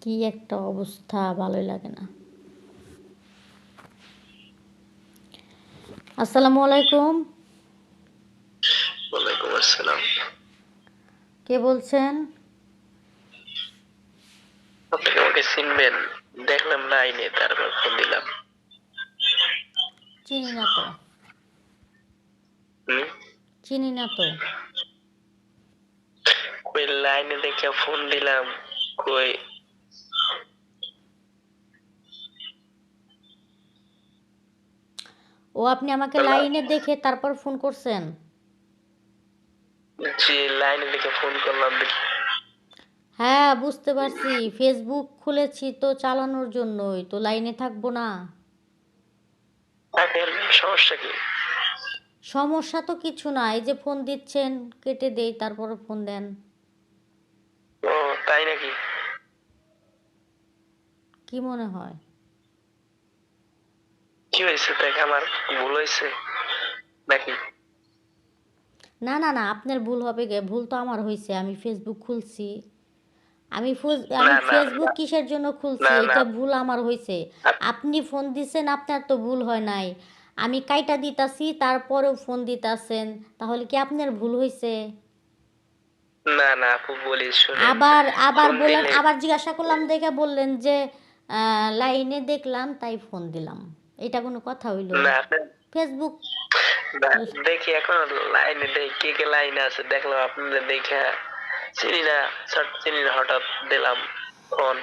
কি একটা অবস্থা, ভালোই লাগে না। আসসালামু আলাইকুম। ওয়ালাইকুম আসসালাম। কে বলছেন? আপনি আমাকে চিনবেন? দেখলাম না আইনে, তারপর ফোন দিলাম। চিনি না তো। হুম? চিনি না তো। কই লাইনে দেখে ফোন দিলাম। কই ও, আপনি আমাকে হ্যালো? লাইনে দেখে তারপর ফোন করছেন? জি, লাইনে দেখে ফোন করলাম। হ্যাঁ, বুঝতে পারছি। ফেসবুক খুলেছি তো চালানোর জন্যই তো, লাইনে থাকবো না? থাকেন, সমস্যা কি? সমস্যা তো কিছু না, এই যে ফোন দিচ্ছেন, কেটে দেই তারপরে ফোন দেন। ও, তাই নাকি? কি মনে হয়? কি হয়েছে? দেখ, আমার ভুল হয়েছে নাকি? না না না, আপনার ভুল হবে গে? ভুল তো আমার হয়েছে, আমি ফেসবুক খুলছি। আমি না না ফেসবুক কিসের জন্য খুলছি, না না, এটা ভুল আমার হয়েছে। আপ- আপনি ফোন দিছেন, আপনার তো ভুল হয় নাই। আমি কাইটা দিতাছি, তারপরেও ফোন দিতাছেন, তাহলে কি আপনার ভুল হয়েছে? না না আপু, বলি শুনেন। আবার আবার ফোন বলেন, দিলে আবার জিজ্ঞাসা করলাম দেখে বললেন যে লাইনে দেখলাম তাই ফোন দিলাম। এটা কোনো কথা হইল? না আপনি ফেসবুক। না, দেখি এখন লাইনে দেখি কে কে লাইনে আছে, দেখলাম আপনাদের দেখে চিনি না, চিনি না, হঠাৎ দিলাম ফোন।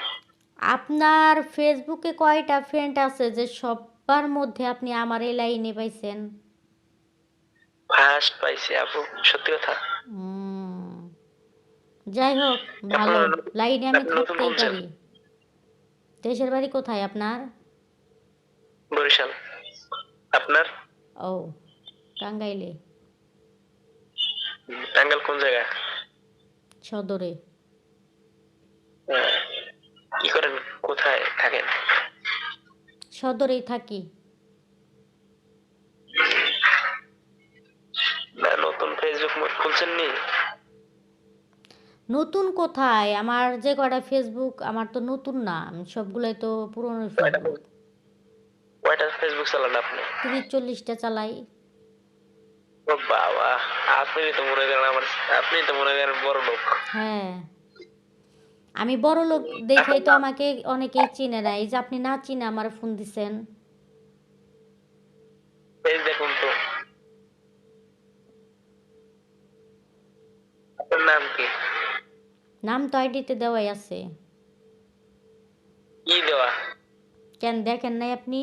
আপনার ফেসবুকে কয়টা ফ্রেন্ড আছে যে সবার মধ্যে আপনি আমার এই লাইনে পাইছেন? ফার্স্ট পাইছি আপু, সত্যি কথা। উম, যাই হোক, ভালো। আপনার লাইনে আমি আপনি নতুন থাকতেই খুলছেন? পারি। দেশের বাড়ি কোথায় আপনার? বরিশাল। আপনার? ও, টাঙ্গাইলে। টাঙ্গাইল কোন জায়গা? সদরে। হ্যাঁ, কি করেন, কোথায় থাকেন? সদরেই থাকি। না, নতুন ফেসবুক খুলছেন নি? নতুন কোথায়? আমার যে কটা ফেসবুক, আমার তো নতুন না, আমি সবগুলাই তো পুরনো কয়টা ফেসবুক। কয়টা ফেসবুক চালান আপনি? 30-40টা চালাই। ও বাবা, আপনি তো মনে করেন আমার, আপনি তো মনে করেন বড় লোক। হ্যাঁ, আমি বড় লোক এখন দেখেই তো না, আমাকে অনেকেই চিনে না। এই যে আপনি না চিনে আমার ফোন দিছেন। এই দেখুন তো, আপনার নাম কি? নাম তো আইডিতে দেওয়াই আছে। কি দেওয়া? কেন দেখেন নাই আপনি?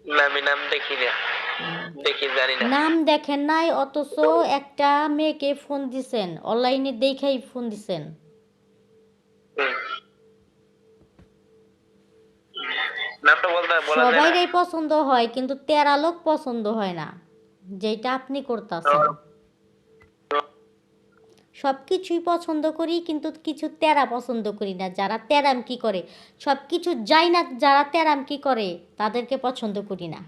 না, আমি নাম দেখি না, হুম। দেখি জানি না। নাম দেখেন নাই, অথচ একটা মেয়েকে ফোন দিছেন, অনলাইনে দেখেই ফোন দিছেন। হুম, নামটা বলা যায় না? সবাইরই পছন্দ হয়, কিন্তু তেরা লোক পছন্দ হয় না, যেটা আপনি করতেছেন। সব কিছুই পছন্দ করি, কিন্তু কিছু তেরা পছন্দ করি না। যারা তেরাম কি করে, সব কিছু যাই না, যারা তেরাম কি করে তাদেরকে পছন্দ করি না।